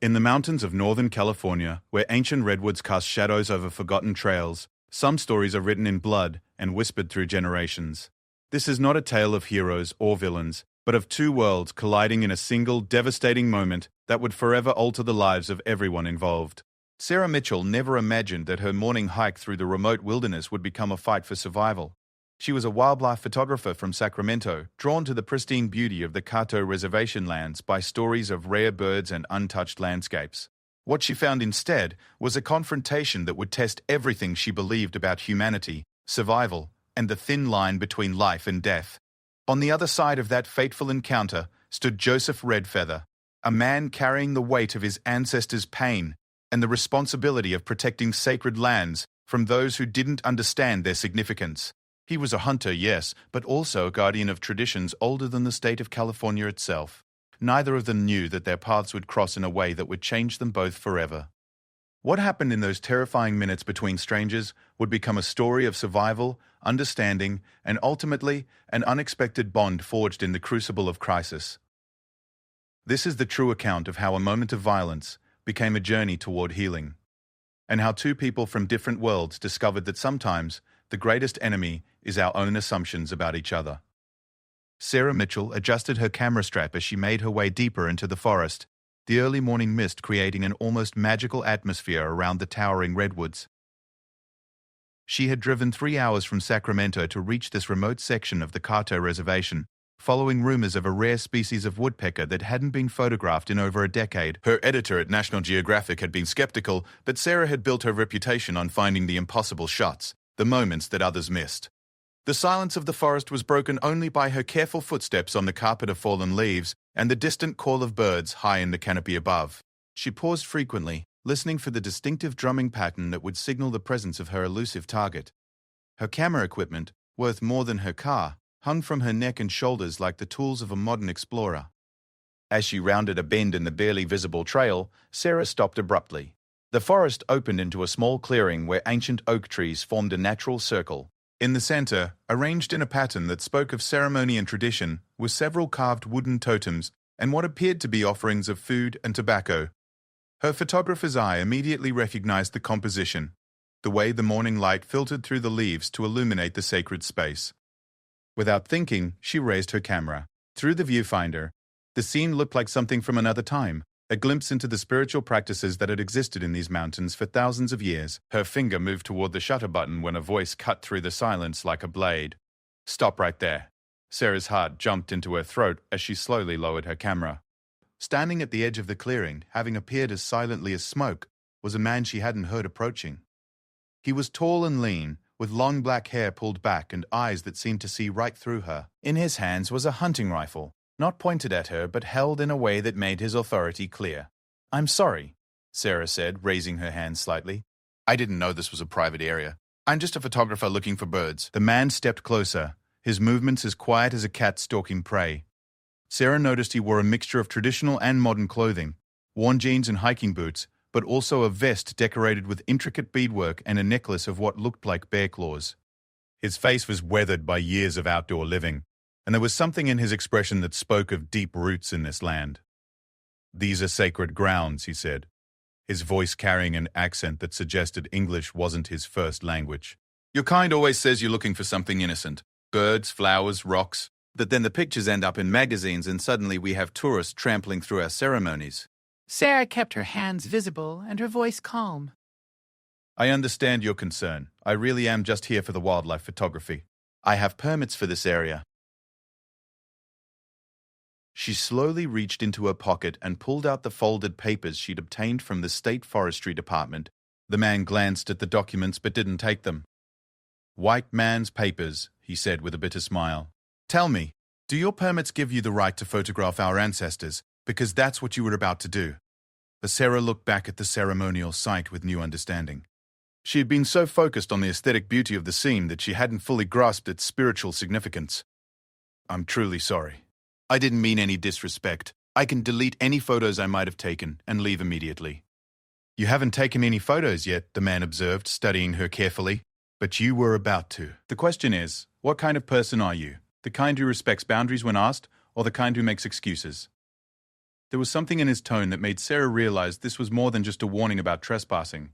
In the mountains of Northern California, where ancient redwoods cast shadows over forgotten trails, some stories are written in blood and whispered through generations. This is not a tale of heroes or villains, but of two worlds colliding in a single devastating moment that would forever alter the lives of everyone involved. Sarah Mitchell never imagined that her morning hike through the remote wilderness would become a fight for survival. She was a wildlife photographer from Sacramento, drawn to the pristine beauty of the Cahto reservation lands by stories of rare birds and untouched landscapes. What she found instead was a confrontation that would test everything she believed about humanity, survival, and the thin line between life and death. On the other side of that fateful encounter stood Joseph Redfeather, a man carrying the weight of his ancestors' pain and the responsibility of protecting sacred lands from those who didn't understand their significance. He was a hunter, yes, but also a guardian of traditions older than the state of California itself. Neither of them knew that their paths would cross in a way that would change them both forever. What happened in those terrifying minutes between strangers would become a story of survival, understanding, and ultimately, an unexpected bond forged in the crucible of crisis. This is the true account of how a moment of violence became a journey toward healing, and how two people from different worlds discovered that sometimes the greatest enemy is our own assumptions about each other. Sarah Mitchell adjusted her camera strap as she made her way deeper into the forest, the early morning mist creating an almost magical atmosphere around the towering redwoods. She had driven 3 hours from Sacramento to reach this remote section of the Cahto reservation, following rumors of a rare species of woodpecker that hadn't been photographed in over a decade. Her editor at National Geographic had been skeptical, but Sarah had built her reputation on finding the impossible shots, the moments that others missed. The silence of the forest was broken only by her careful footsteps on the carpet of fallen leaves and the distant call of birds high in the canopy above. She paused frequently, listening for the distinctive drumming pattern that would signal the presence of her elusive target. Her camera equipment, worth more than her car, hung from her neck and shoulders like the tools of a modern explorer. As she rounded a bend in the barely visible trail, Sarah stopped abruptly. The forest opened into a small clearing where ancient oak trees formed a natural circle. In the center, arranged in a pattern that spoke of ceremony and tradition, were several carved wooden totems and what appeared to be offerings of food and tobacco. Her photographer's eye immediately recognized the composition, the way the morning light filtered through the leaves to illuminate the sacred space. Without thinking, she raised her camera. Through the viewfinder, the scene looked like something from another time, a glimpse into the spiritual practices that had existed in these mountains for thousands of years. Her finger moved toward the shutter button when a voice cut through the silence like a blade. "Stop right there." Sarah's heart jumped into her throat as she slowly lowered her camera. Standing at the edge of the clearing, having appeared as silently as smoke, was a man she hadn't heard approaching. He was tall and lean, with long black hair pulled back and eyes that seemed to see right through her. In his hands was a hunting rifle, not pointed at her but held in a way that made his authority clear. "I'm sorry," Sarah said, raising her hand slightly. "I didn't know this was a private area. I'm just a photographer looking for birds." The man stepped closer, his movements as quiet as a cat stalking prey. Sarah noticed he wore a mixture of traditional and modern clothing, worn jeans and hiking boots, but also a vest decorated with intricate beadwork and a necklace of what looked like bear claws. His face was weathered by years of outdoor living, and there was something in his expression that spoke of deep roots in this land. "These are sacred grounds," he said, his voice carrying an accent that suggested English wasn't his first language. "Your kind always says you're looking for something innocent. Birds, flowers, rocks. But then the pictures end up in magazines and suddenly we have tourists trampling through our ceremonies." Sarah kept her hands visible and her voice calm. "I understand your concern. I really am just here for the wildlife photography. I have permits for this area." She slowly reached into her pocket and pulled out the folded papers she'd obtained from the State Forestry Department. The man glanced at the documents but didn't take them. "White man's papers," he said with a bitter smile. "Tell me, do your permits give you the right to photograph our ancestors? Because that's what you were about to do." But Sarah looked back at the ceremonial site with new understanding. She had been so focused on the aesthetic beauty of the scene that she hadn't fully grasped its spiritual significance. "I'm truly sorry. I didn't mean any disrespect. I can delete any photos I might have taken and leave immediately." "You haven't taken any photos yet," the man observed, studying her carefully. "But you were about to. The question is, what kind of person are you? The kind who respects boundaries when asked, or the kind who makes excuses?" There was something in his tone that made Sarah realize this was more than just a warning about trespassing.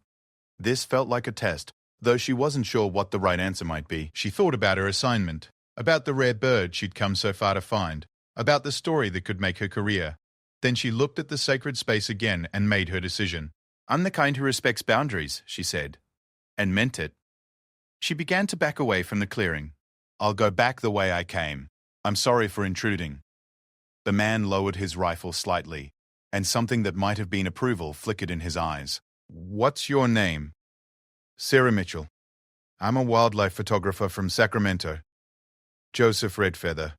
This felt like a test. Though she wasn't sure what the right answer might be, she thought about her assignment, about the rare bird she'd come so far to find, about the story that could make her career. Then she looked at the sacred space again and made her decision. "I'm the kind who respects boundaries," she said, and meant it. She began to back away from the clearing. "I'll go back the way I came. I'm sorry for intruding." The man lowered his rifle slightly, and something that might have been approval flickered in his eyes. "What's your name?" "Sarah Mitchell. I'm a wildlife photographer from Sacramento." "Joseph Redfeather,"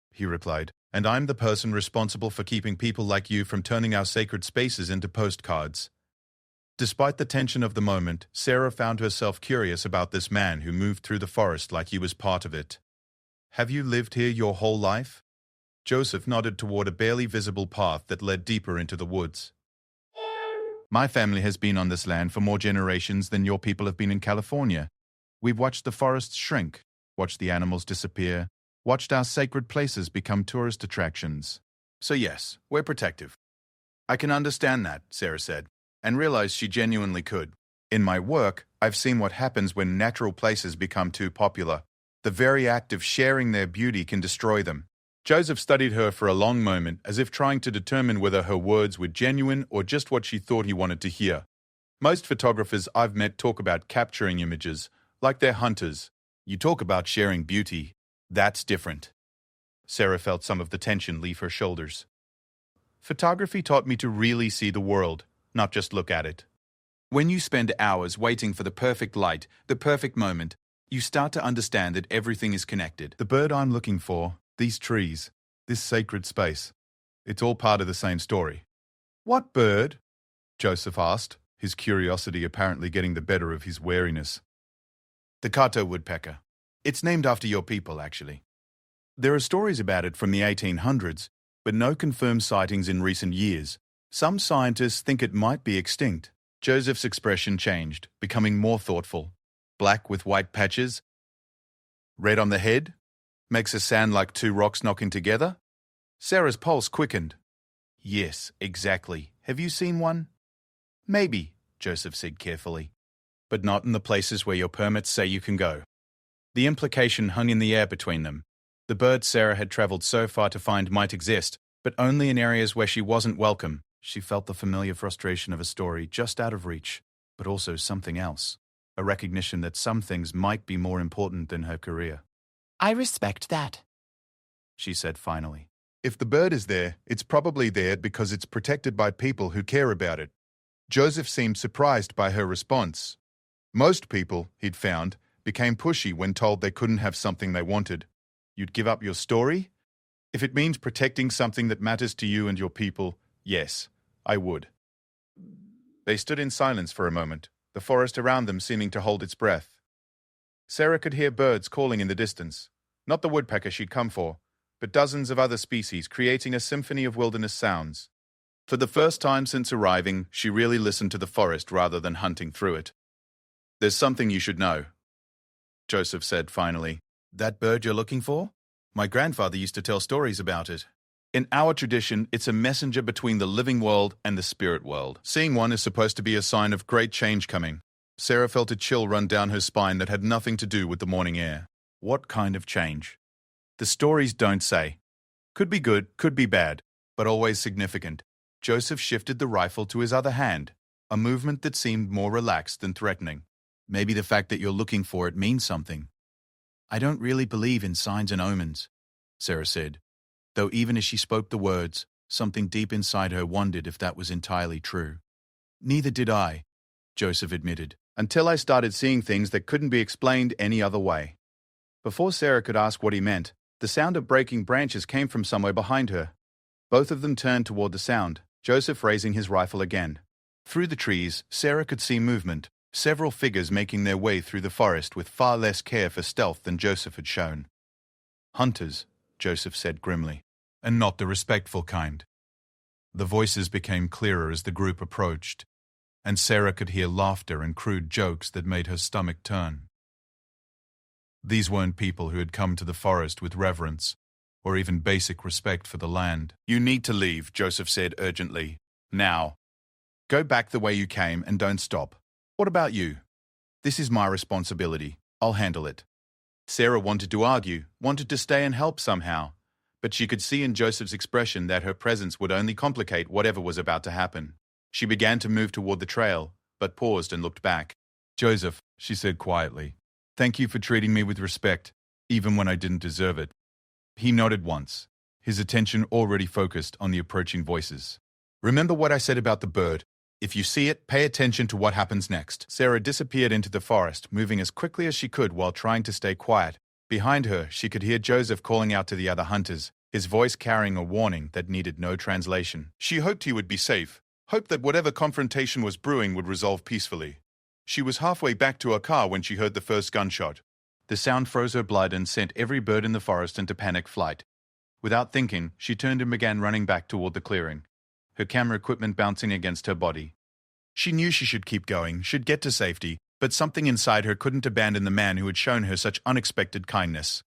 he replied, "and I'm the person responsible for keeping people like you from turning our sacred spaces into postcards." Despite the tension of the moment, Sarah found herself curious about this man who moved through the forest like he was part of it. "Have you lived here your whole life?" Joseph nodded toward a barely visible path that led deeper into the woods. "My family has been on this land for more generations than your people have been in California. We've watched the forests shrink, watched the animals disappear, watched our sacred places become tourist attractions. So yes, we're protective." "I can understand that," Sarah said, and realized she genuinely could. "In my work, I've seen what happens when natural places become too popular. The very act of sharing their beauty can destroy them." Joseph studied her for a long moment, as if trying to determine whether her words were genuine or just what she thought he wanted to hear. Most photographers I've met talk about capturing images, like they're hunters. You talk about sharing beauty. That's different. Sarah felt some of the tension leave her shoulders. "Photography taught me to really see the world, not just look at it. When you spend hours waiting for the perfect light, the perfect moment, you start to understand that everything is connected. The bird I'm looking for, these trees, this sacred space, it's all part of the same story." "What bird?" Joseph asked, his curiosity apparently getting the better of his wariness. "The Cahto woodpecker. It's named after your people, actually. There are stories about it from the 1800s, but no confirmed sightings in recent years. Some scientists think it might be extinct." Joseph's expression changed, becoming more thoughtful. "Black with white patches? Red on the head? Makes a sound like two rocks knocking together?" Sarah's pulse quickened. "Yes, exactly. Have you seen one?" "Maybe," Joseph said carefully, "but not in the places where your permits say you can go." The implication hung in the air between them. The bird Sarah had traveled so far to find might exist, but only in areas where she wasn't welcome. She felt the familiar frustration of a story just out of reach, but also something else, a recognition that some things might be more important than her career. I respect that, she said finally. If the bird is there, it's probably there because it's protected by people who care about it. Joseph seemed surprised by her response. Most people, he'd found, became pushy when told they couldn't have something they wanted. You'd give up your story? If it means protecting something that matters to you and your people, yes, I would. They stood in silence for a moment, the forest around them seeming to hold its breath. Sarah could hear birds calling in the distance, not the woodpecker she'd come for, but dozens of other species creating a symphony of wilderness sounds. For the first time since arriving, she really listened to the forest rather than hunting through it. "There's something you should know," Joseph said finally. "That bird you're looking for? My grandfather used to tell stories about it. In our tradition, it's a messenger between the living world and the spirit world. Seeing one is supposed to be a sign of great change coming." Sarah felt a chill run down her spine that had nothing to do with the morning air. What kind of change? The stories don't say. Could be good, could be bad, but always significant. Joseph shifted the rifle to his other hand, a movement that seemed more relaxed than threatening. "Maybe the fact that you're looking for it means something." "I don't really believe in signs and omens," Sarah said, though even as she spoke the words, something deep inside her wondered if that was entirely true. "Neither did I," Joseph admitted, "until I started seeing things that couldn't be explained any other way." Before Sarah could ask what he meant, the sound of breaking branches came from somewhere behind her. Both of them turned toward the sound, Joseph raising his rifle again. Through the trees, Sarah could see movement, several figures making their way through the forest with far less care for stealth than Joseph had shown. "Hunters," Joseph said grimly, "and not the respectful kind." The voices became clearer as the group approached, and Sarah could hear laughter and crude jokes that made her stomach turn. These weren't people who had come to the forest with reverence. or even basic respect for the land. You need to leave, Joseph said urgently. Now. Go back the way you came and don't stop. What about you? This is my responsibility. I'll handle it. Sarah wanted to argue, wanted to stay and help somehow, but she could see in Joseph's expression that her presence would only complicate whatever was about to happen. She began to move toward the trail, but paused and looked back. Joseph, she said quietly, thank you for treating me with respect, even when I didn't deserve it. He nodded once, his attention already focused on the approaching voices. Remember what I said about the bird? If you see it, pay attention to what happens next. Sarah disappeared into the forest, moving as quickly as she could while trying to stay quiet. Behind her, she could hear Joseph calling out to the other hunters, his voice carrying a warning that needed no translation. She hoped he would be safe, hoped that whatever confrontation was brewing would resolve peacefully. She was halfway back to her car when she heard the first gunshot. The sound froze her blood and sent every bird in the forest into panic flight. Without thinking, she turned and began running back toward the clearing, her camera equipment bouncing against her body. She knew she should keep going, should get to safety, but something inside her couldn't abandon the man who had shown her such unexpected kindness.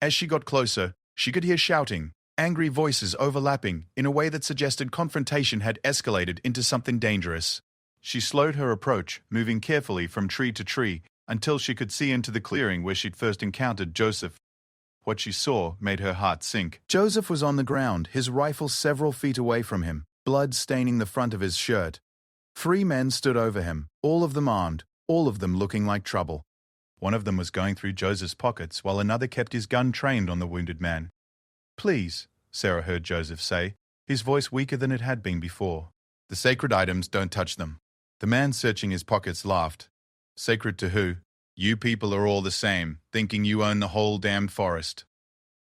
As she got closer, she could hear shouting, angry voices overlapping in a way that suggested confrontation had escalated into something dangerous. She slowed her approach, moving carefully from tree to tree, until she could see into the clearing where she'd first encountered Joseph. What she saw made her heart sink. Joseph was on the ground, his rifle several feet away from him, blood staining the front of his shirt. 3 men stood over him, all of them armed, all of them looking like trouble. One of them was going through Joseph's pockets, while another kept his gun trained on the wounded man. Please, Sarah heard Joseph say, his voice weaker than it had been before. The sacred items, don't touch them. The man searching his pockets laughed. Sacred to who? You people are all the same, thinking you own the whole damned forest.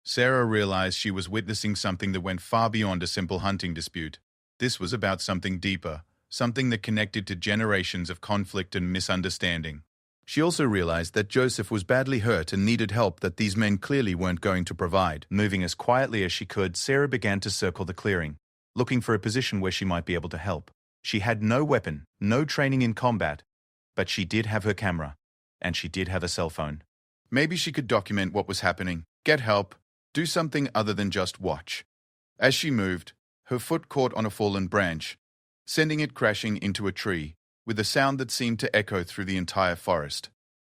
Sarah realized she was witnessing something that went far beyond a simple hunting dispute. This was about something deeper, something that connected to generations of conflict and misunderstanding. She also realized that Joseph was badly hurt and needed help that these men clearly weren't going to provide. Moving as quietly as she could, Sarah began to circle the clearing, looking for a position where she might be able to help. She had no weapon, no training in combat, but she did have her camera, and she did have a cell phone. Maybe she could document what was happening, get help, do something other than just watch. As she moved, her foot caught on a fallen branch, sending it crashing into a tree, with a sound that seemed to echo through the entire forest.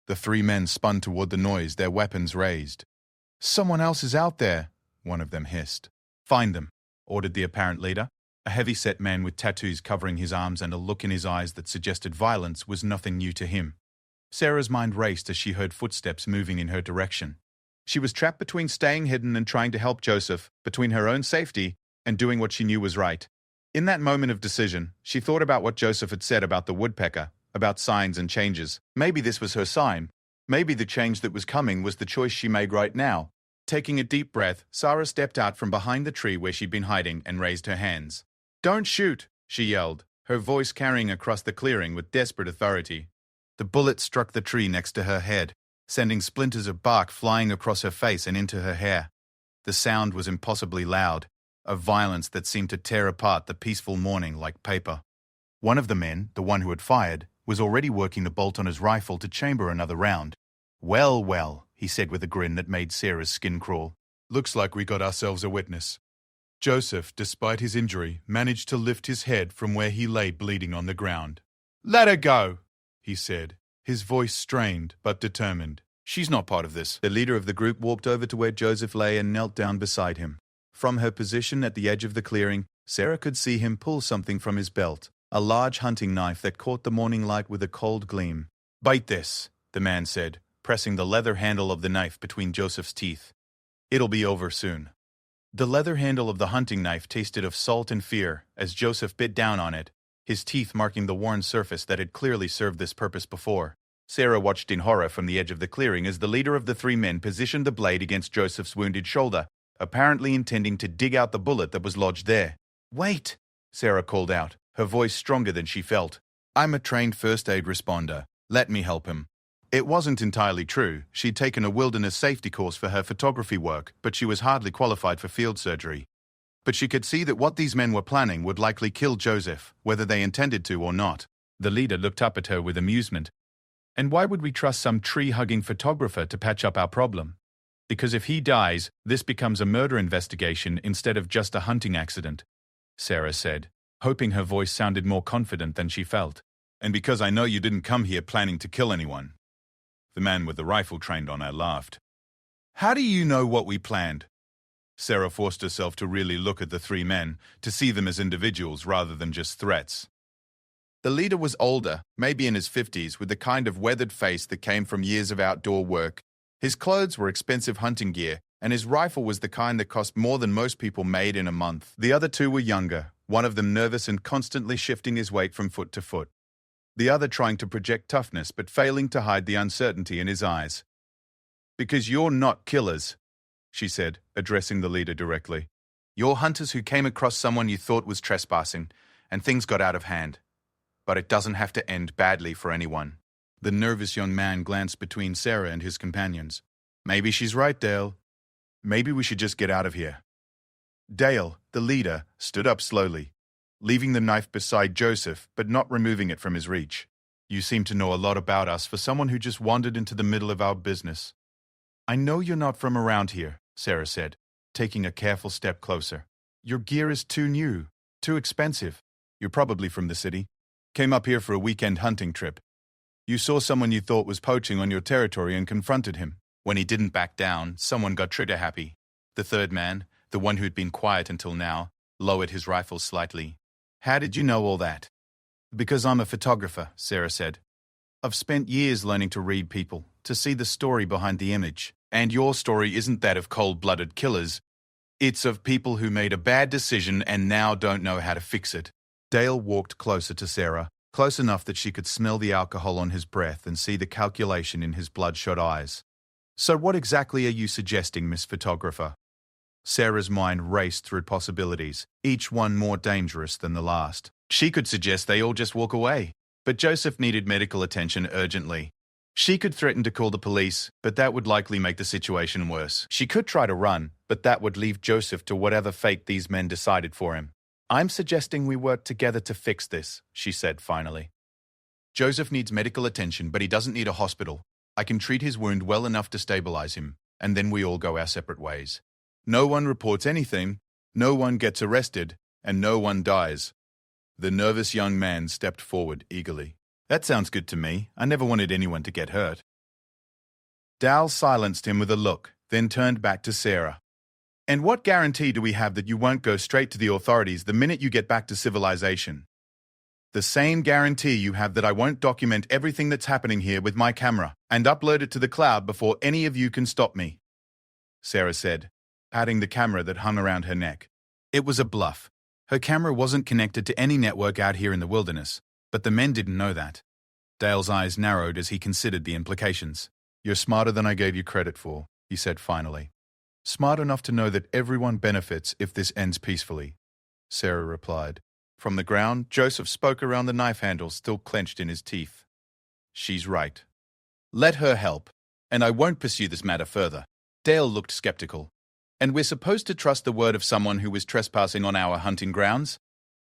The 3 men spun toward the noise, their weapons raised. Someone else is out there, one of them hissed. Find them, ordered the apparent leader. A heavy-set man with tattoos covering his arms and a look in his eyes that suggested violence was nothing new to him. Sarah's mind raced as she heard footsteps moving in her direction. She was trapped between staying hidden and trying to help Joseph, between her own safety and doing what she knew was right. In that moment of decision, she thought about what Joseph had said about the woodpecker, about signs and changes. Maybe this was her sign. Maybe the change that was coming was the choice she made right now. Taking a deep breath, Sarah stepped out from behind the tree where she'd been hiding and raised her hands. Don't shoot, she yelled, her voice carrying across the clearing with desperate authority. The bullet struck the tree next to her head, sending splinters of bark flying across her face and into her hair. The sound was impossibly loud, a violence that seemed to tear apart the peaceful morning like paper. One of the men, the one who had fired, was already working the bolt on his rifle to chamber another round. Well, well, he said with a grin that made Sarah's skin crawl. Looks like we got ourselves a witness. Joseph, despite his injury, managed to lift his head from where he lay bleeding on the ground. Let her go, he said, his voice strained but determined. She's not part of this. The leader of the group walked over to where Joseph lay and knelt down beside him. From her position at the edge of the clearing, Sarah could see him pull something from his belt, a large hunting knife that caught the morning light with a cold gleam. Bite this, the man said, pressing the leather handle of the knife between Joseph's teeth. It'll be over soon. The leather handle of the hunting knife tasted of salt and fear as Joseph bit down on it, his teeth marking the worn surface that had clearly served this purpose before. Sarah watched in horror from the edge of the clearing as the leader of the 3 men positioned the blade against Joseph's wounded shoulder, apparently intending to dig out the bullet that was lodged there. Wait, Sarah called out, her voice stronger than she felt. I'm a trained first aid responder. Let me help him. It wasn't entirely true. She'd taken a wilderness safety course for her photography work, but she was hardly qualified for field surgery. But she could see that what these men were planning would likely kill Joseph, whether they intended to or not. The leader looked up at her with amusement. And why would we trust some tree-hugging photographer to patch up our problem? Because if he dies, this becomes a murder investigation instead of just a hunting accident, Sarah said, hoping her voice sounded more confident than she felt. And because I know you didn't come here planning to kill anyone. The man with the rifle trained on her laughed. How do you know what we planned? Sarah forced herself to really look at the three men, to see them as individuals rather than just threats. The leader was older, maybe in his 50s, with the kind of weathered face that came from years of outdoor work. His clothes were expensive hunting gear, and his rifle was the kind that cost more than most people made in a month. The other two were younger, one of them nervous and constantly shifting his weight from foot to foot. The other trying to project toughness but failing to hide the uncertainty in his eyes. Because you're not killers, she said, addressing the leader directly. You're hunters who came across someone you thought was trespassing, and things got out of hand. But it doesn't have to end badly for anyone. The nervous young man glanced between Sarah and his companions. Maybe she's right, Dale. Maybe we should just get out of here. Dale, the leader, stood up slowly, leaving the knife beside Joseph but not removing it from his reach. You seem to know a lot about us for someone who just wandered into the middle of our business. I know you're not from around here, Sarah said, taking a careful step closer. Your gear is too new, too expensive. You're probably from the city. Came up here for a weekend hunting trip. You saw someone you thought was poaching on your territory and confronted him. When he didn't back down, someone got trigger happy. The third man, the one who'd been quiet until now, lowered his rifle slightly. How did you know all that? Because I'm a photographer, Sarah said. I've spent years learning to read people, to see the story behind the image. And your story isn't that of cold-blooded killers. It's of people who made a bad decision and now don't know how to fix it. Dale walked closer to Sarah, close enough that she could smell the alcohol on his breath and see the calculation in his bloodshot eyes. So what exactly are you suggesting, Miss Photographer? Sarah's mind raced through possibilities, each one more dangerous than the last. She could suggest they all just walk away, but Joseph needed medical attention urgently. She could threaten to call the police, but that would likely make the situation worse. She could try to run, but that would leave Joseph to whatever fate these men decided for him. I'm suggesting we work together to fix this, she said finally. Joseph needs medical attention, but he doesn't need a hospital. I can treat his wound well enough to stabilize him, and then we all go our separate ways. No one reports anything, no one gets arrested, and no one dies. The nervous young man stepped forward eagerly. That sounds good to me. I never wanted anyone to get hurt. Dal silenced him with a look, then turned back to Sarah. And what guarantee do we have that you won't go straight to the authorities the minute you get back to civilization? The same guarantee you have that I won't document everything that's happening here with my camera and upload it to the cloud before any of you can stop me, Sarah said, patting the camera that hung around her neck. It was a bluff. Her camera wasn't connected to any network out here in the wilderness, but the men didn't know that. Dale's eyes narrowed as he considered the implications. You're smarter than I gave you credit for, he said finally. Smart enough to know that everyone benefits if this ends peacefully, Sarah replied. From the ground, Joseph spoke around the knife handle still clenched in his teeth. She's right. Let her help, and I won't pursue this matter further. Dale looked skeptical. And we're supposed to trust the word of someone who was trespassing on our hunting grounds?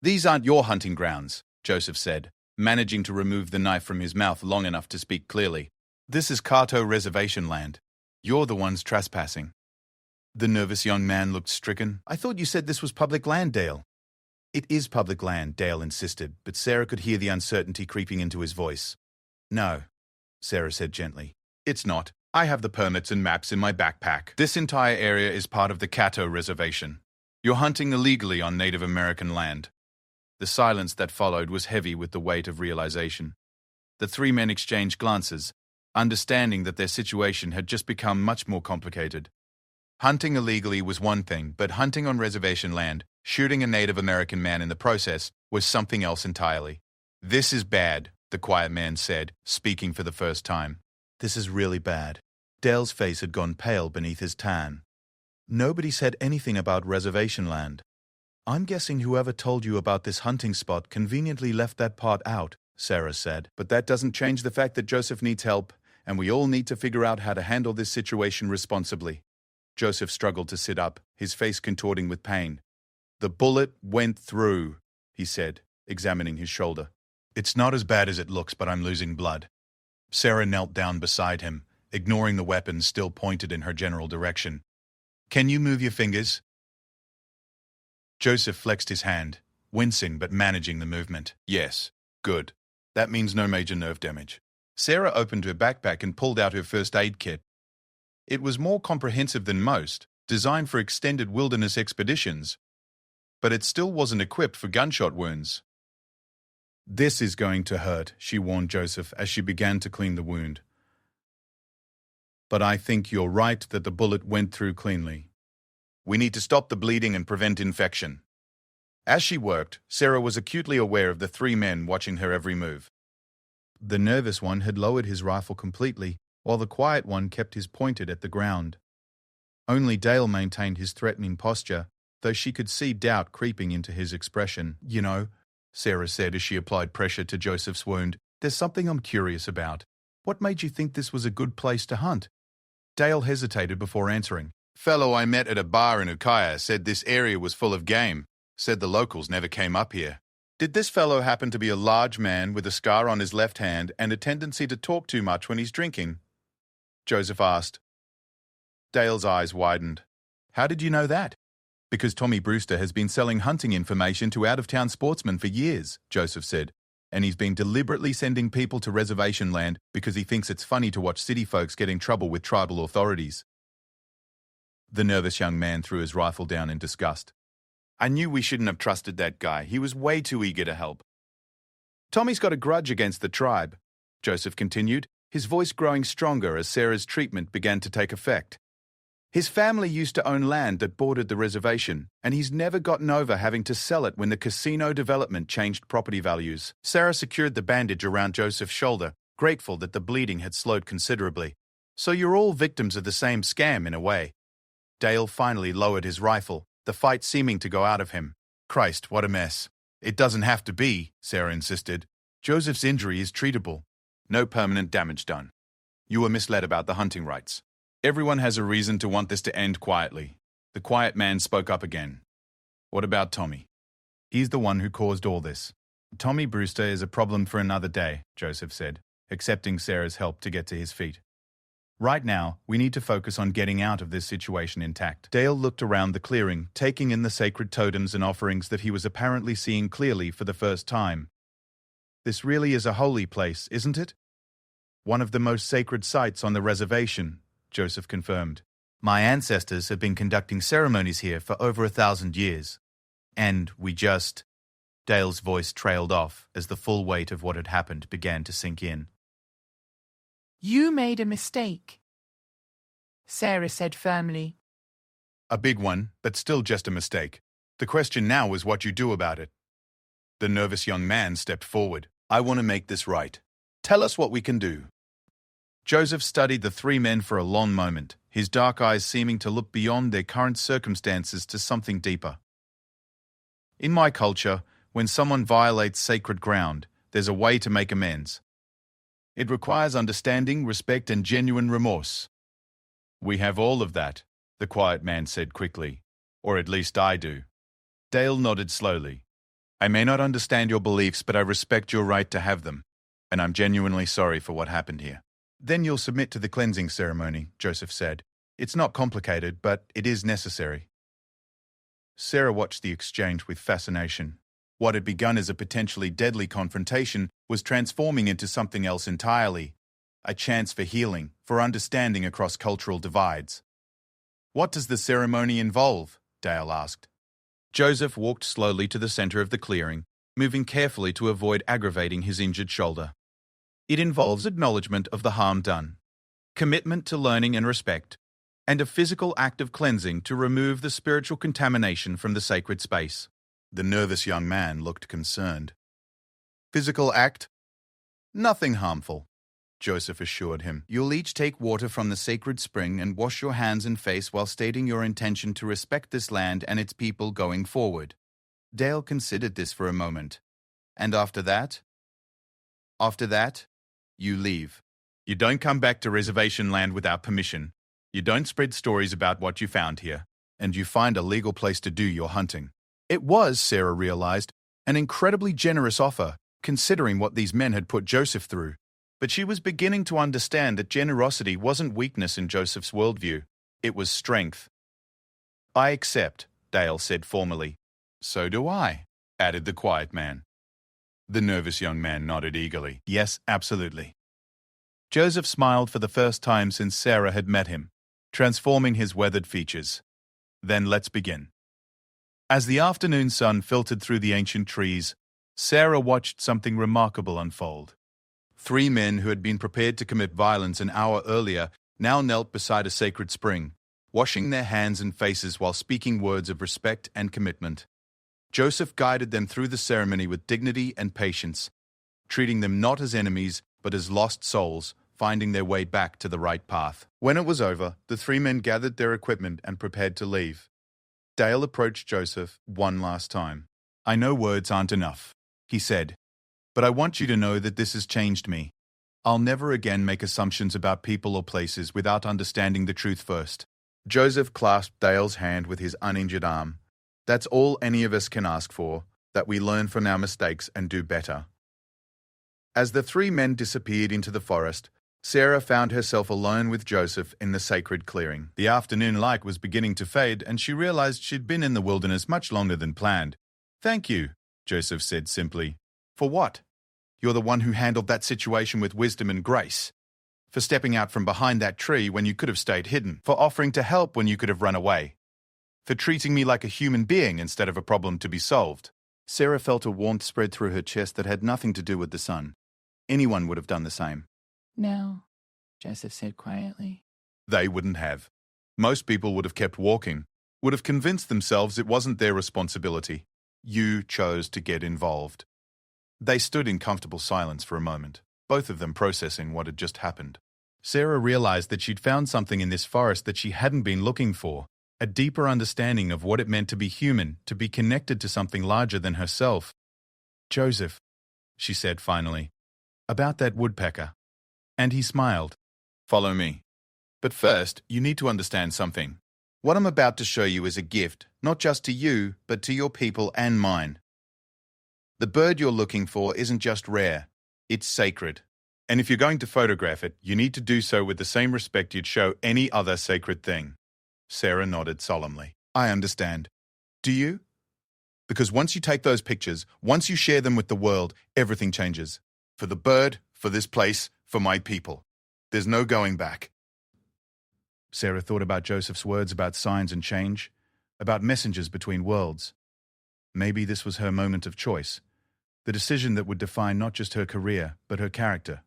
These aren't your hunting grounds, Joseph said, managing to remove the knife from his mouth long enough to speak clearly. This is Cahto reservation land. You're the ones trespassing. The nervous young man looked stricken. I thought you said this was public land, Dale. It is public land, Dale insisted, but Sarah could hear the uncertainty creeping into his voice. No, Sarah said gently. It's not. I have the permits and maps in my backpack. This entire area is part of the Cahto reservation. You're hunting illegally on Native American land. The silence that followed was heavy with the weight of realization. The three men exchanged glances, understanding that their situation had just become much more complicated. Hunting illegally was one thing, but hunting on reservation land, shooting a Native American man in the process, was something else entirely. This is bad, the quiet man said, speaking for the first time. This is really bad. Dale's face had gone pale beneath his tan. Nobody said anything about reservation land. I'm guessing whoever told you about this hunting spot conveniently left that part out, Sarah said. But that doesn't change the fact that Joseph needs help, and we all need to figure out how to handle this situation responsibly. Joseph struggled to sit up, his face contorting with pain. The bullet went through, he said, examining his shoulder. It's not as bad as it looks, but I'm losing blood. Sarah knelt down beside him, ignoring the weapons still pointed in her general direction. "Can you move your fingers?" Joseph flexed his hand, wincing but managing the movement. "Yes. Good. That means no major nerve damage." Sarah opened her backpack and pulled out her first aid kit. It was more comprehensive than most, designed for extended wilderness expeditions, but it still wasn't equipped for gunshot wounds. "This is going to hurt," she warned Joseph as she began to clean the wound. "But I think you're right that the bullet went through cleanly. We need to stop the bleeding and prevent infection." As she worked, Sarah was acutely aware of the three men watching her every move. The nervous one had lowered his rifle completely, while the quiet one kept his pointed at the ground. Only Dale maintained his threatening posture, though she could see doubt creeping into his expression. "You know," Sarah said as she applied pressure to Joseph's wound, "there's something I'm curious about. What made you think this was a good place to hunt?" Dale hesitated before answering. "Fellow I met at a bar in Ukiah said this area was full of game, said the locals never came up here." "Did this fellow happen to be a large man with a scar on his left hand and a tendency to talk too much when he's drinking?" Joseph asked. Dale's eyes widened. "How did you know that?" "Because Tommy Brewster has been selling hunting information to out-of-town sportsmen for years," Joseph said, "and he's been deliberately sending people to reservation land because he thinks it's funny to watch city folks get in trouble with tribal authorities." The nervous young man threw his rifle down in disgust. "I knew we shouldn't have trusted that guy. He was way too eager to help." "Tommy's got a grudge against the tribe," Joseph continued, his voice growing stronger as Sarah's treatment began to take effect. "His family used to own land that bordered the reservation, and he's never gotten over having to sell it when the casino development changed property values." Sarah secured the bandage around Joseph's shoulder, grateful that the bleeding had slowed considerably. "So you're all victims of the same scam in a way." Dale finally lowered his rifle, the fight seeming to go out of him. "Christ, what a mess." "It doesn't have to be," Sarah insisted. "Joseph's injury is treatable. No permanent damage done. You were misled about the hunting rights. Everyone has a reason to want this to end quietly." The quiet man spoke up again. "What about Tommy?" "He's the one who caused all this." "Tommy Brewster is a problem for another day," Joseph said, accepting Sarah's help to get to his feet. "Right now, we need to focus on getting out of this situation intact." Dale looked around the clearing, taking in the sacred totems and offerings that he was apparently seeing clearly for the first time. "This really is a holy place, isn't it?" "One of the most sacred sites on the reservation," Joseph confirmed. "My ancestors have been conducting ceremonies here for over 1,000 years. And we just..." Dale's voice trailed off as the full weight of what had happened began to sink in. You made a mistake, Sarah said firmly. "A big one, but still just a mistake. The question now was what you do about it." The nervous young man stepped forward. "I want to make this right. Tell us what we can do." Joseph studied the three men for a long moment, his dark eyes seeming to look beyond their current circumstances to something deeper. "In my culture, when someone violates sacred ground, there's a way to make amends. It requires understanding, respect, and genuine remorse." "We have all of that," the quiet man said quickly. "Or at least I do." Dale nodded slowly. "I may not understand your beliefs, but I respect your right to have them, and I'm genuinely sorry for what happened here." "Then you'll submit to the cleansing ceremony," Joseph said. "It's not complicated, but it is necessary." Sarah watched the exchange with fascination. What had begun as a potentially deadly confrontation was transforming into something else entirely, a chance for healing, for understanding across cultural divides. "What does the ceremony involve?" Dale asked. Joseph walked slowly to the center of the clearing, moving carefully to avoid aggravating his injured shoulder. "It involves acknowledgement of the harm done, commitment to learning and respect, and a physical act of cleansing to remove the spiritual contamination from the sacred space." The nervous young man looked concerned. "Physical act? Nothing harmful," Joseph assured him. "You'll each take water from the sacred spring and wash your hands and face while stating your intention to respect this land and its people going forward." Dale considered this for a moment. "And after that?" "After that, you leave. You don't come back to reservation land without permission. You don't spread stories about what you found here. And you find a legal place to do your hunting." It was, Sarah realized, an incredibly generous offer, considering what these men had put Joseph through. But she was beginning to understand that generosity wasn't weakness in Joseph's worldview. It was strength. "I accept," Dale said formally. "So do I," added the quiet man. The nervous young man nodded eagerly. "Yes, absolutely." Joseph smiled for the first time since Sarah had met him, transforming his weathered features. "Then let's begin." As the afternoon sun filtered through the ancient trees, Sarah watched something remarkable unfold. 3 men who had been prepared to commit violence an hour earlier now knelt beside a sacred spring, washing their hands and faces while speaking words of respect and commitment. Joseph guided them through the ceremony with dignity and patience, treating them not as enemies but as lost souls, finding their way back to the right path. When it was over, the 3 men gathered their equipment and prepared to leave. Dale approached Joseph one last time. "I know words aren't enough," he said, "but I want you to know that this has changed me. I'll never again make assumptions about people or places without understanding the truth first." Joseph clasped Dale's hand with his uninjured arm. "That's all any of us can ask for, that we learn from our mistakes and do better." As the 3 men disappeared into the forest, Sarah found herself alone with Joseph in the sacred clearing. The afternoon light was beginning to fade, and she realized she'd been in the wilderness much longer than planned. "Thank you," Joseph said simply. "For what?" "You're the one who handled that situation with wisdom and grace. For stepping out from behind that tree when you could have stayed hidden. For offering to help when you could have run away. For treating me like a human being instead of a problem to be solved." Sarah felt a warmth spread through her chest that had nothing to do with the sun. Anyone would have done the same. "No," Joseph said quietly. They wouldn't have. Most people would have kept walking, would have convinced themselves it wasn't their responsibility. You chose to get involved. They stood in comfortable silence for a moment, both of them processing what had just happened. Sarah realized that she'd found something in this forest that she hadn't been looking for, a deeper understanding of what it meant to be human, to be connected to something larger than herself. "Joseph," she said finally, "about that woodpecker." And he smiled. "Follow me. But first, you need to understand something. What I'm about to show you is a gift, not just to you, but to your people and mine. The bird you're looking for isn't just rare, it's sacred. And if you're going to photograph it, you need to do so with the same respect you'd show any other sacred thing." Sarah nodded solemnly. "I understand. Do you? Because once you take those pictures, once you share them with the world, everything changes. For the bird, for this place, for my people. There's no going back." Sarah thought about Joseph's words about signs and change, about messengers between worlds. Maybe this was her moment of choice, the decision that would define not just her career, but her character.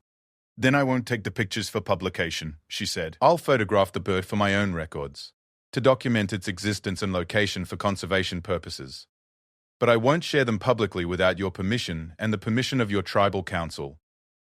"Then I won't take the pictures for publication," she said. "I'll photograph the bird for my own records, to document its existence and location for conservation purposes. But I won't share them publicly without your permission and the permission of your tribal council."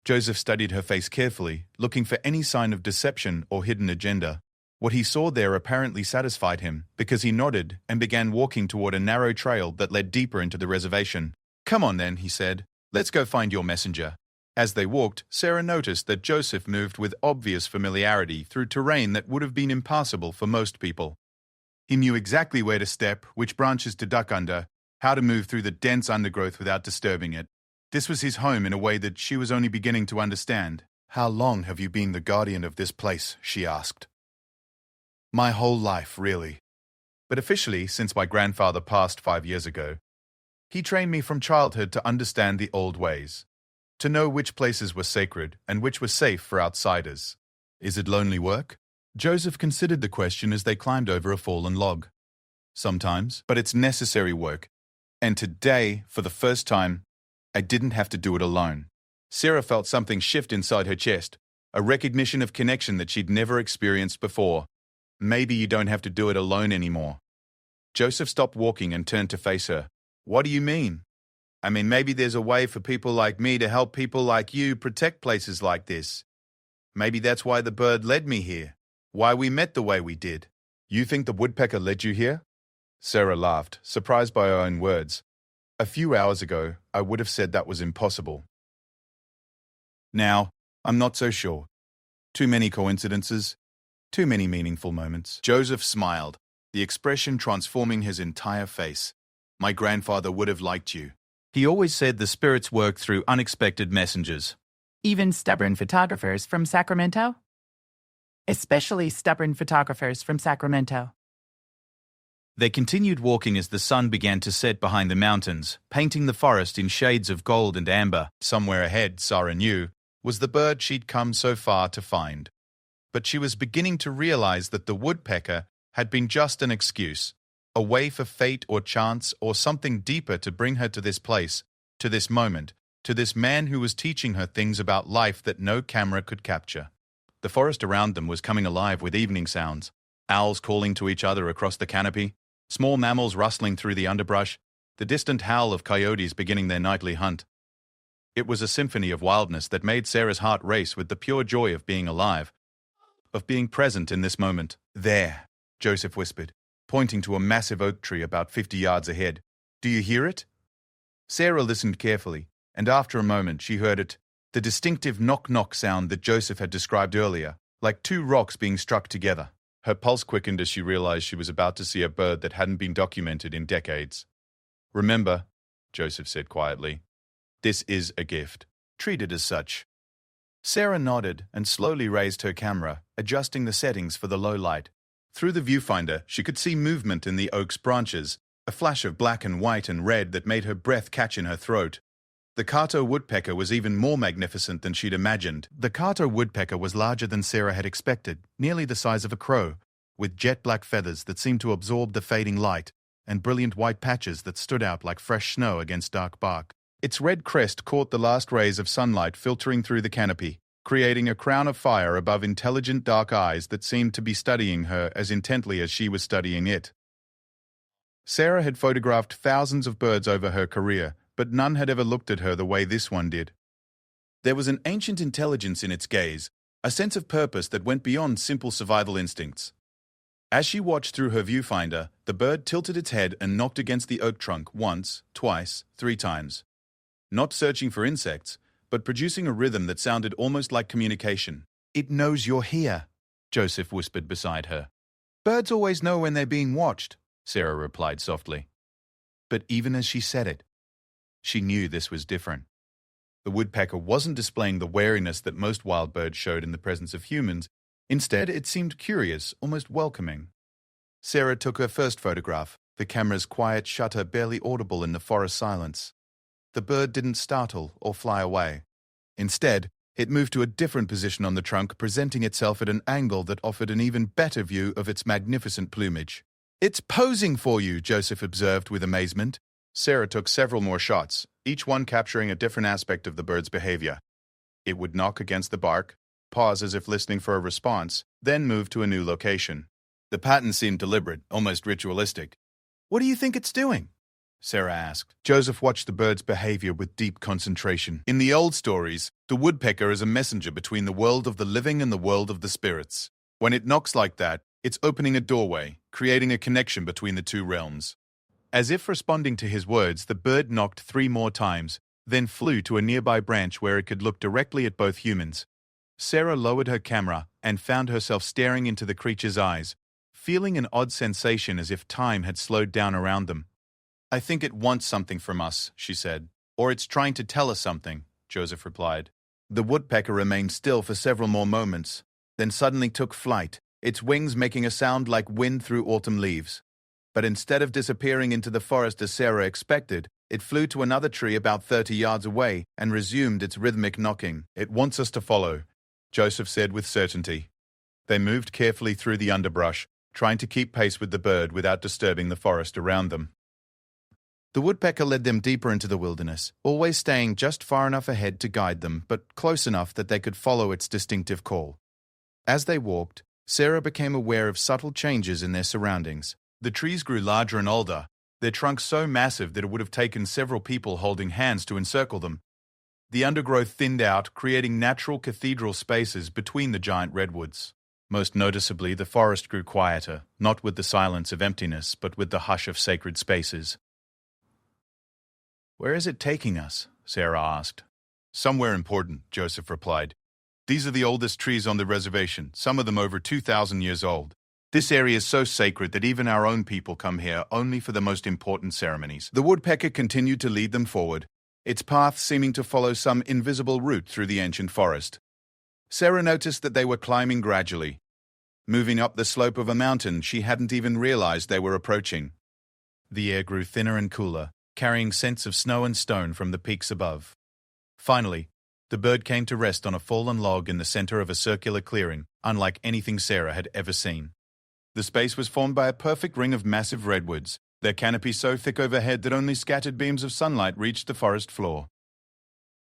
Joseph studied her face carefully, looking for any sign of deception or hidden agenda. What he saw there apparently satisfied him, because he nodded and began walking toward a narrow trail that led deeper into the reservation. "Come on then," he said. "Let's go find your messenger." As they walked, Sarah noticed that Joseph moved with obvious familiarity through terrain that would have been impassable for most people. He knew exactly where to step, which branches to duck under, how to move through the dense undergrowth without disturbing it. This was his home in a way that she was only beginning to understand. "How long have you been the guardian of this place?" she asked. "My whole life, really. But officially since my grandfather passed 5 years ago. He trained me from childhood to understand the old ways, to know which places were sacred and which were safe for outsiders." "Is it lonely work?" Joseph considered the question as they climbed over a fallen log. "Sometimes, but it's necessary work. And today, for the first time, I didn't have to do it alone." Sarah felt something shift inside her chest, a recognition of connection that she'd never experienced before. Maybe you don't have to do it alone anymore. Joseph stopped walking and turned to face her. "What do you mean?" "I mean, maybe there's a way for people like me to help people like you protect places like this. Maybe that's why the bird led me here, why we met the way we did." "You think the woodpecker led you here?" Sarah laughed, surprised by her own words. "A few hours ago, I would have said that was impossible. Now, I'm not so sure. Too many coincidences, too many meaningful moments." Joseph smiled, the expression transforming his entire face. "My grandfather would have liked you. He always said the spirits work through unexpected messengers. Even stubborn photographers from Sacramento? Especially stubborn photographers from Sacramento. They continued walking as the sun began to set behind the mountains, painting the forest in shades of gold and amber. Somewhere ahead, Sarah knew, was the bird she'd come so far to find. But she was beginning to realize that the woodpecker had been just an excuse, a way for fate or chance or something deeper to bring her to this place, to this moment, to this man who was teaching her things about life that no camera could capture. The forest around them was coming alive with evening sounds, owls calling to each other across the canopy, small mammals rustling through the underbrush, the distant howl of coyotes beginning their nightly hunt. It was a symphony of wildness that made Sarah's heart race with the pure joy of being alive, of being present in this moment. "There," Joseph whispered, pointing to a massive oak tree about 50 yards ahead. "Do you hear it?" Sarah listened carefully, and after a moment she heard it, the distinctive knock-knock sound that Joseph had described earlier, like two rocks being struck together. Her pulse quickened as she realized she was about to see a bird that hadn't been documented in decades. "Remember," Joseph said quietly, "this is a gift. Treat it as such." Sarah nodded and slowly raised her camera, adjusting the settings for the low light. Through the viewfinder, she could see movement in the oak's branches, a flash of black and white and red that made her breath catch in her throat. The Cahto woodpecker was even more magnificent than she'd imagined. The Cahto woodpecker was larger than Sarah had expected, nearly the size of a crow, with jet-black feathers that seemed to absorb the fading light, and brilliant white patches that stood out like fresh snow against dark bark. Its red crest caught the last rays of sunlight filtering through the canopy, creating a crown of fire above intelligent dark eyes that seemed to be studying her as intently as she was studying it. Sarah had photographed thousands of birds over her career, but none had ever looked at her the way this one did. There was an ancient intelligence in its gaze, a sense of purpose that went beyond simple survival instincts. As she watched through her viewfinder, the bird tilted its head and knocked against the oak trunk once, twice, 3 times. Not searching for insects, but producing a rhythm that sounded almost like communication. "It knows you're here," Joseph whispered beside her. "Birds always know when they're being watched," Sarah replied softly. But even as she said it, she knew this was different. The woodpecker wasn't displaying the wariness that most wild birds showed in the presence of humans. Instead, it seemed curious, almost welcoming. Sarah took her first photograph, the camera's quiet shutter barely audible in the forest silence. The bird didn't startle or fly away. Instead, it moved to a different position on the trunk, presenting itself at an angle that offered an even better view of its magnificent plumage. "It's posing for you," Joseph observed with amazement. Sarah took several more shots, each one capturing a different aspect of the bird's behavior. It would knock against the bark, pause as if listening for a response, then move to a new location. The pattern seemed deliberate, almost ritualistic. "What do you think it's doing?" Sarah asked. Joseph watched the bird's behavior with deep concentration. In the old stories, the woodpecker is a messenger between the world of the living and the world of the spirits. When it knocks like that, it's opening a doorway, creating a connection between the two realms. As if responding to his words, the bird knocked 3 more times, then flew to a nearby branch where it could look directly at both humans. Sarah lowered her camera and found herself staring into the creature's eyes, feeling an odd sensation as if time had slowed down around them. "I think it wants something from us," she said. "Or it's trying to tell us something," Joseph replied. The woodpecker remained still for several more moments, then suddenly took flight, its wings making a sound like wind through autumn leaves. But instead of disappearing into the forest as Sarah expected, it flew to another tree about 30 yards away and resumed its rhythmic knocking. "It wants us to follow," Joseph said with certainty. They moved carefully through the underbrush, trying to keep pace with the bird without disturbing the forest around them. The woodpecker led them deeper into the wilderness, always staying just far enough ahead to guide them, but close enough that they could follow its distinctive call. As they walked, Sarah became aware of subtle changes in their surroundings. The trees grew larger and older, their trunks so massive that it would have taken several people holding hands to encircle them. The undergrowth thinned out, creating natural cathedral spaces between the giant redwoods. Most noticeably, the forest grew quieter, not with the silence of emptiness, but with the hush of sacred spaces. "Where is it taking us?" Sarah asked. "Somewhere important," Joseph replied. "These are the oldest trees on the reservation, some of them over 2,000 years old. This area is so sacred that even our own people come here only for the most important ceremonies." The woodpecker continued to lead them forward, its path seeming to follow some invisible route through the ancient forest. Sarah noticed that they were climbing gradually, moving up the slope of a mountain she hadn't even realized they were approaching. The air grew thinner and cooler, carrying scents of snow and stone from the peaks above. Finally, the bird came to rest on a fallen log in the center of a circular clearing, unlike anything Sarah had ever seen. The space was formed by a perfect ring of massive redwoods, their canopy so thick overhead that only scattered beams of sunlight reached the forest floor.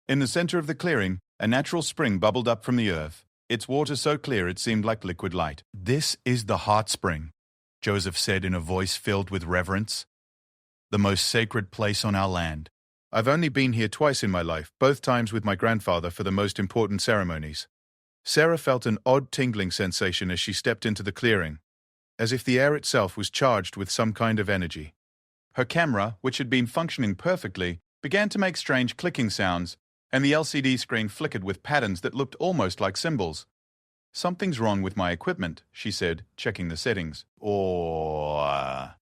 In the center of the clearing, a natural spring bubbled up from the earth, its water so clear it seemed like liquid light. "This is the heart spring," Joseph said in a voice filled with reverence. "The most sacred place on our land. I've only been here twice in my life, both times with my grandfather for the most important ceremonies." Sarah felt an odd tingling sensation as she stepped into the clearing, as if the air itself was charged with some kind of energy. Her camera, which had been functioning perfectly, began to make strange clicking sounds, and the LCD screen flickered with patterns that looked almost like symbols. "Something's wrong with my equipment," she said, checking the settings. "Or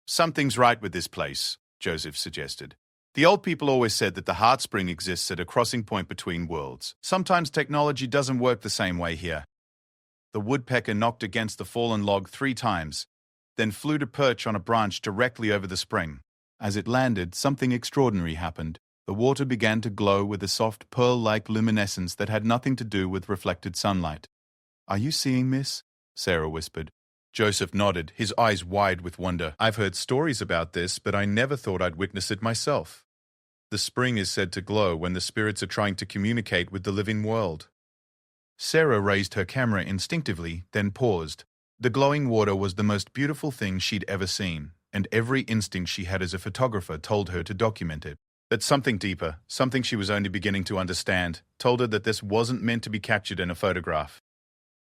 something's right with this place," Joseph suggested. "The old people always said that the heart spring exists at a crossing point between worlds. Sometimes technology doesn't work the same way here." The woodpecker knocked against the fallen log 3 times, then flew to perch on a branch directly over the spring. As it landed, something extraordinary happened. The water began to glow with a soft pearl-like luminescence that had nothing to do with reflected sunlight. "Are you seeing, miss?" Sarah whispered. Joseph nodded, his eyes wide with wonder. "I've heard stories about this, but I never thought I'd witness it myself. The spring is said to glow when the spirits are trying to communicate with the living world." Sarah raised her camera instinctively, then paused. The glowing water was the most beautiful thing she'd ever seen, and every instinct she had as a photographer told her to document it. But something deeper, something she was only beginning to understand, told her that this wasn't meant to be captured in a photograph.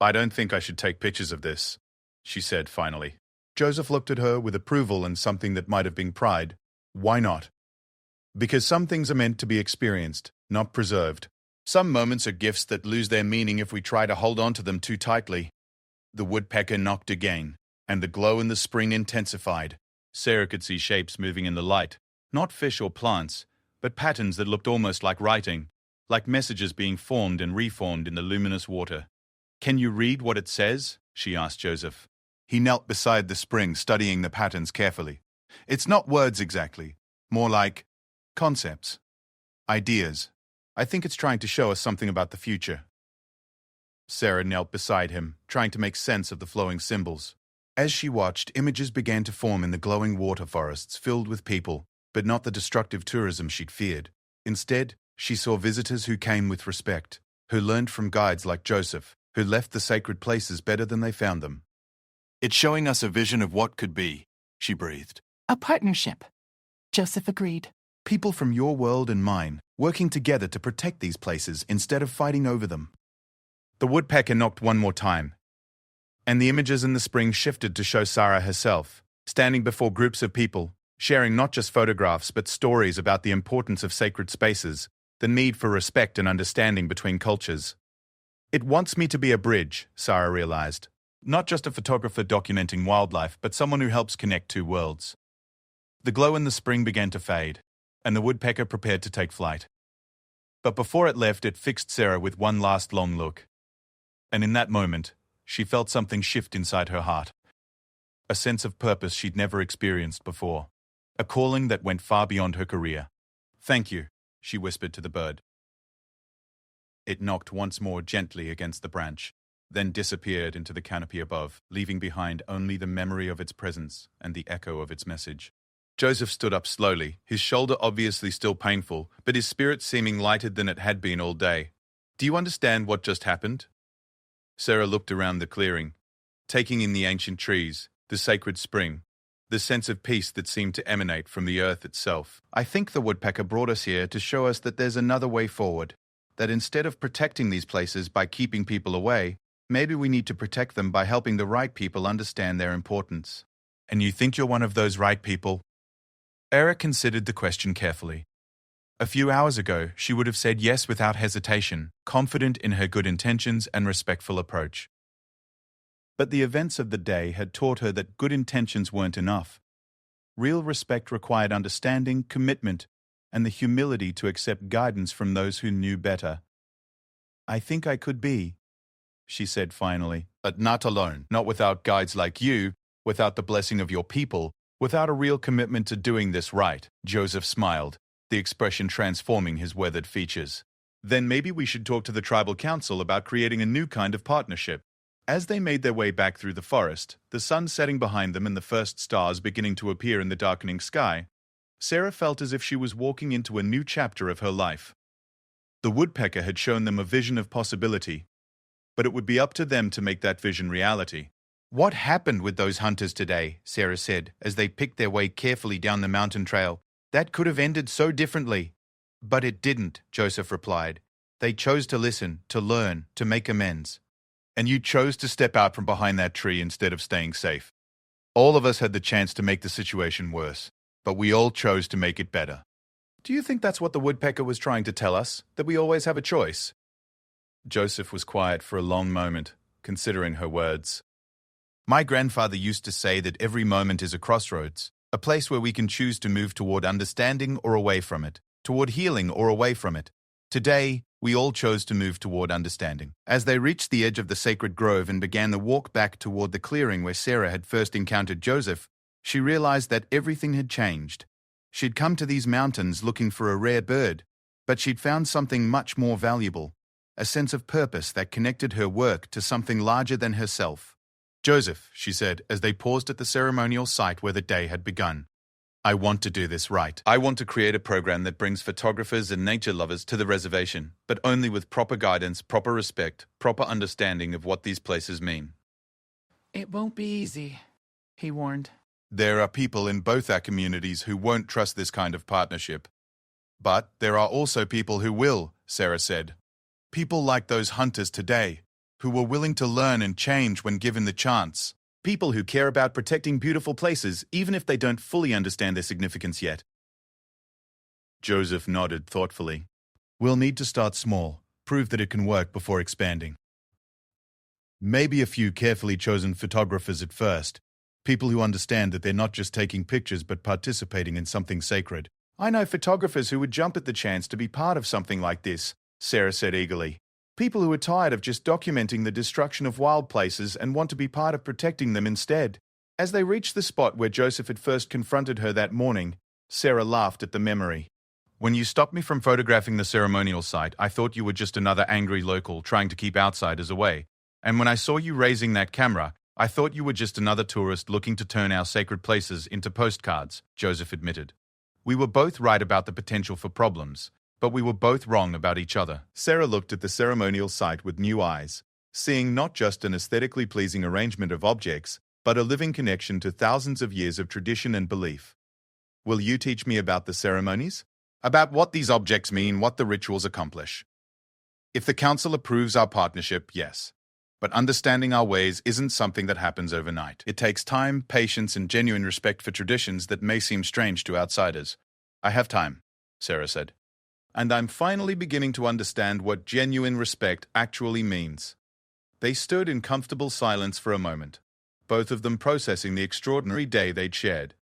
"I don't think I should take pictures of this," she said finally. Joseph looked at her with approval and something that might have been pride. "Why not?" "Because some things are meant to be experienced, not preserved. Some moments are gifts that lose their meaning if we try to hold on to them too tightly." The woodpecker knocked again, and the glow in the spring intensified. Sarah could see shapes moving in the light, not fish or plants, but patterns that looked almost like writing, like messages being formed and reformed in the luminous water. "Can you read what it says?" she asked Joseph. He knelt beside the spring, studying the patterns carefully. "It's not words exactly, more like concepts, ideas. I think it's trying to show us something about the future." Sarah knelt beside him, trying to make sense of the flowing symbols. As she watched, images began to form in the glowing water forests filled with people, but not the destructive tourism she'd feared. Instead, she saw visitors who came with respect, who learned from guides like Joseph, who left the sacred places better than they found them. "It's showing us a vision of what could be," she breathed. A partnership. Joseph agreed. "People from your world and mine, working together to protect these places instead of fighting over them." The woodpecker knocked one more time, and the images in the spring shifted to show Sarah herself, standing before groups of people, sharing not just photographs but stories about the importance of sacred spaces, the need for respect and understanding between cultures. "It wants me to be a bridge," Sarah realized. "Not just a photographer documenting wildlife, but someone who helps connect 2 worlds." The glow in the spring began to fade, and the woodpecker prepared to take flight. But before it left, it fixed Sarah with one last long look. And in that moment, she felt something shift inside her heart. A sense of purpose she'd never experienced before. A calling that went far beyond her career. "Thank you," she whispered to the bird. It knocked once more gently against the branch, then disappeared into the canopy above, leaving behind only the memory of its presence and the echo of its message. Joseph stood up slowly, his shoulder obviously still painful, but his spirit seeming lighter than it had been all day. "Do you understand what just happened?" Sarah looked around the clearing, taking in the ancient trees, the sacred spring, the sense of peace that seemed to emanate from the earth itself. "I think the woodpecker brought us here to show us that there's another way forward, that instead of protecting these places by keeping people away, maybe we need to protect them by helping the right people understand their importance." "And you think you're one of those right people?" Eric considered the question carefully. A few hours ago, she would have said yes without hesitation, confident in her good intentions and respectful approach. But the events of the day had taught her that good intentions weren't enough. Real respect required understanding, commitment, and the humility to accept guidance from those who knew better. "I think I could be," she said finally. "But not alone, not without guides like you, without the blessing of your people, without a real commitment to doing this right." Joseph smiled, the expression transforming his weathered features. "Then maybe we should talk to the tribal council about creating a new kind of partnership." As they made their way back through the forest, the sun setting behind them and the first stars beginning to appear in the darkening sky, Sarah felt as if she was walking into a new chapter of her life. The woodpecker had shown them a vision of possibility, but it would be up to them to make that vision reality. "What happened with those hunters today?" Sarah said, as they picked their way carefully down the mountain trail. "That could have ended so differently." "But it didn't," Joseph replied. "They chose to listen, to learn, to make amends. And you chose to step out from behind that tree instead of staying safe. All of us had the chance to make the situation worse, but we all chose to make it better." "Do you think that's what the woodpecker was trying to tell us, that we always have a choice?" Joseph was quiet for a long moment, considering her words. "My grandfather used to say that every moment is a crossroads, a place where we can choose to move toward understanding or away from it, toward healing or away from it. Today, we all chose to move toward understanding." As they reached the edge of the sacred grove and began the walk back toward the clearing where Sarah had first encountered Joseph, she realized that everything had changed. She'd come to these mountains looking for a rare bird, but she'd found something much more valuable, a sense of purpose that connected her work to something larger than herself. "Joseph," she said as they paused at the ceremonial site where the day had begun, "I want to do this right. I want to create a program that brings photographers and nature lovers to the reservation, but only with proper guidance, proper respect, proper understanding of what these places mean." "It won't be easy," he warned. "There are people in both our communities who won't trust this kind of partnership. But there are also people who will," Sarah said. "People like those hunters today, who were willing to learn and change when given the chance. People who care about protecting beautiful places, even if they don't fully understand their significance yet." Joseph nodded thoughtfully. "We'll need to start small, prove that it can work before expanding. Maybe a few carefully chosen photographers at first, people who understand that they're not just taking pictures but participating in something sacred." "I know photographers who would jump at the chance to be part of something like this," Sarah said eagerly. "People who are tired of just documenting the destruction of wild places and want to be part of protecting them instead." As they reached the spot where Joseph had first confronted her that morning, Sarah laughed at the memory. "When you stopped me from photographing the ceremonial site, I thought you were just another angry local trying to keep outsiders away. And when I saw you raising that camera, I thought you were just another tourist looking to turn our sacred places into postcards," Joseph admitted. "We were both right about the potential for problems, but we were both wrong about each other." Sarah looked at the ceremonial site with new eyes, seeing not just an aesthetically pleasing arrangement of objects, but a living connection to thousands of years of tradition and belief. "Will you teach me about the ceremonies? About what these objects mean, what the rituals accomplish? If the council approves our partnership, yes. But understanding our ways isn't something that happens overnight. It takes time, patience, and genuine respect for traditions that may seem strange to outsiders." "I have time," Sarah said. "And I'm finally beginning to understand what genuine respect actually means." They stood in comfortable silence for a moment, both of them processing the extraordinary day they'd shared.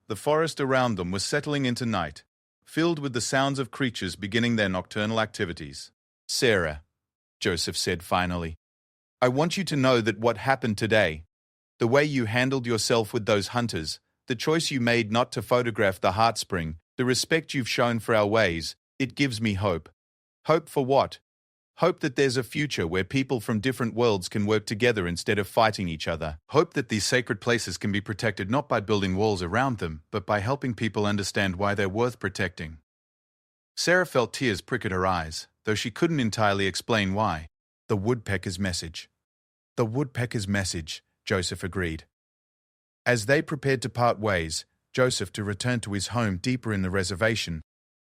The forest around them was settling into night, filled with the sounds of creatures beginning their nocturnal activities. "Sarah," Joseph said finally, "I want you to know that what happened today, the way you handled yourself with those hunters, the choice you made not to photograph the heart spring, the respect you've shown for our ways, it gives me hope." "Hope for what?" "Hope that there's a future where people from different worlds can work together instead of fighting each other. Hope that these sacred places can be protected not by building walls around them, but by helping people understand why they're worth protecting." Sarah felt tears prick at her eyes, though she couldn't entirely explain why. "The woodpecker's message." "The woodpecker's message," Joseph agreed. As they prepared to part ways, Joseph to return to his home deeper in the reservation,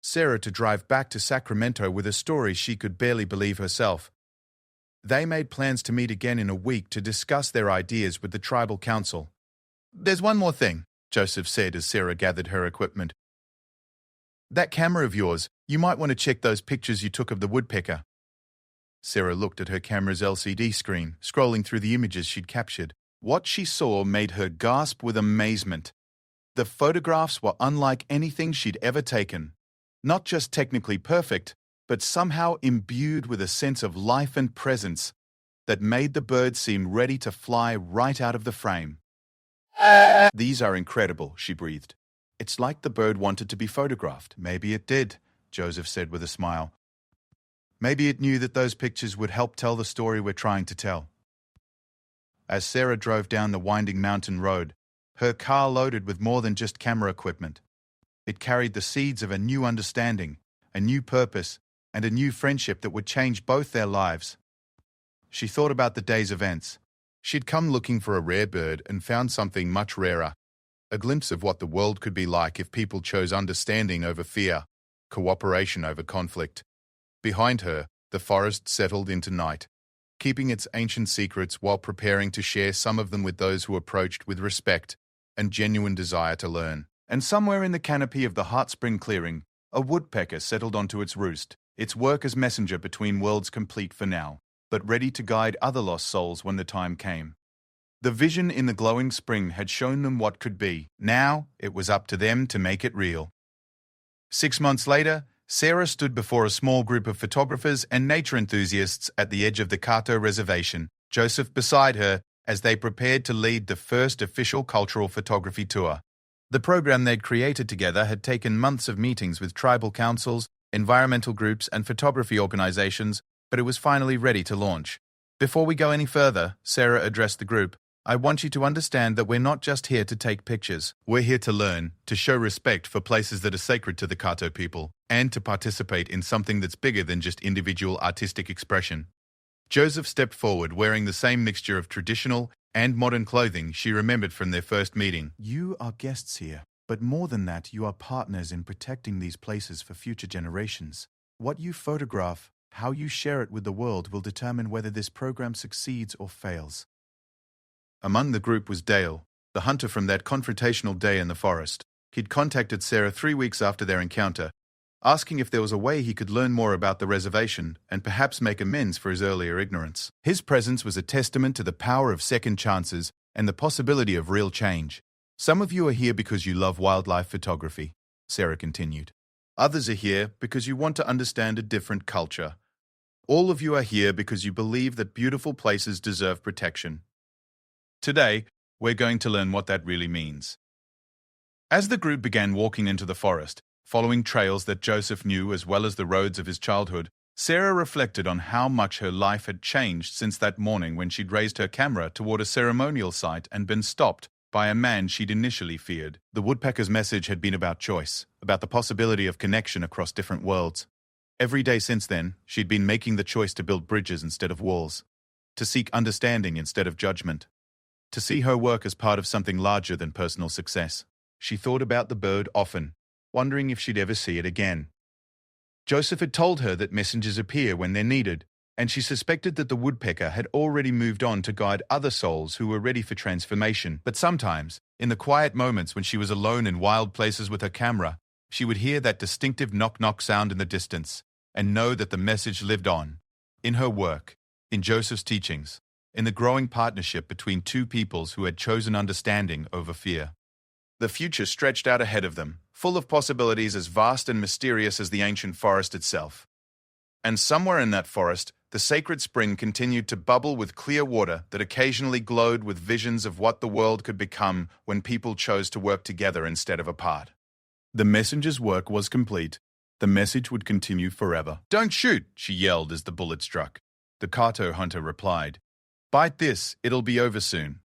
Sarah to drive back to Sacramento with a story she could barely believe herself. They made plans to meet again in a week to discuss their ideas with the tribal council. "There's one more thing," Joseph said as Sarah gathered her equipment. "That camera of yours, you might want to check those pictures you took of the woodpecker." Sarah looked at her camera's LCD screen, scrolling through the images she'd captured. What she saw made her gasp with amazement. The photographs were unlike anything she'd ever taken. Not just technically perfect, but somehow imbued with a sense of life and presence that made the bird seem ready to fly right out of the frame. "These are incredible," she breathed. "It's like the bird wanted to be photographed." "Maybe it did," Joseph said with a smile. "Maybe it knew that those pictures would help tell the story we're trying to tell." As Sarah drove down the winding mountain road, her car loaded with more than just camera equipment. It carried the seeds of a new understanding, a new purpose, and a new friendship that would change both their lives. She thought about the day's events. She'd come looking for a rare bird and found something much rarer, a glimpse of what the world could be like if people chose understanding over fear, cooperation over conflict. Behind her, the forest settled into night, keeping its ancient secrets while preparing to share some of them with those who approached with respect and genuine desire to learn. And somewhere in the canopy of the Heart Spring clearing, a woodpecker settled onto its roost, its work as messenger between worlds complete for now, but ready to guide other lost souls when the time came. The vision in the glowing spring had shown them what could be. Now it was up to them to make it real. 6 months later, Sarah stood before a small group of photographers and nature enthusiasts at the edge of the Cahto reservation, Joseph beside her, as they prepared to lead the first official cultural photography tour. The program they'd created together had taken months of meetings with tribal councils, environmental groups, and photography organizations, but it was finally ready to launch. "Before we go any further," Sarah addressed the group, "I want you to understand that we're not just here to take pictures. We're here to learn, to show respect for places that are sacred to the Cahto people, and to participate in something that's bigger than just individual artistic expression." Joseph stepped forward wearing the same mixture of traditional and modern clothing she remembered from their first meeting. "You are guests here, but more than that, you are partners in protecting these places for future generations. What you photograph, how you share it with the world will determine whether this program succeeds or fails." Among the group was Dale, the hunter from that confrontational day in the forest. He'd contacted Sarah 3 weeks after their encounter, asking if there was a way he could learn more about the reservation and perhaps make amends for his earlier ignorance. His presence was a testament to the power of second chances and the possibility of real change. "Some of you are here because you love wildlife photography," Sarah continued. "Others are here because you want to understand a different culture. All of you are here because you believe that beautiful places deserve protection. Today, we're going to learn what that really means." As the group began walking into the forest, following trails that Joseph knew as well as the roads of his childhood, Sarah reflected on how much her life had changed since that morning when she'd raised her camera toward a ceremonial site and been stopped by a man she'd initially feared. The woodpecker's message had been about choice, about the possibility of connection across different worlds. Every day since then, she'd been making the choice to build bridges instead of walls, to seek understanding instead of judgment, to see her work as part of something larger than personal success. She thought about the bird often, wondering if she'd ever see it again. Joseph had told her that messengers appear when they're needed, and she suspected that the woodpecker had already moved on to guide other souls who were ready for transformation. But sometimes, in the quiet moments when she was alone in wild places with her camera, she would hear that distinctive knock-knock sound in the distance and know that the message lived on. In her work, in Joseph's teachings, in the growing partnership between two peoples who had chosen understanding over fear. The future stretched out ahead of them, full of possibilities as vast and mysterious as the ancient forest itself. And somewhere in that forest, the sacred spring continued to bubble with clear water that occasionally glowed with visions of what the world could become when people chose to work together instead of apart. The messenger's work was complete. The message would continue forever. "Don't shoot," she yelled as the bullet struck. The Cahto hunter replied, "Bite this, it'll be over soon."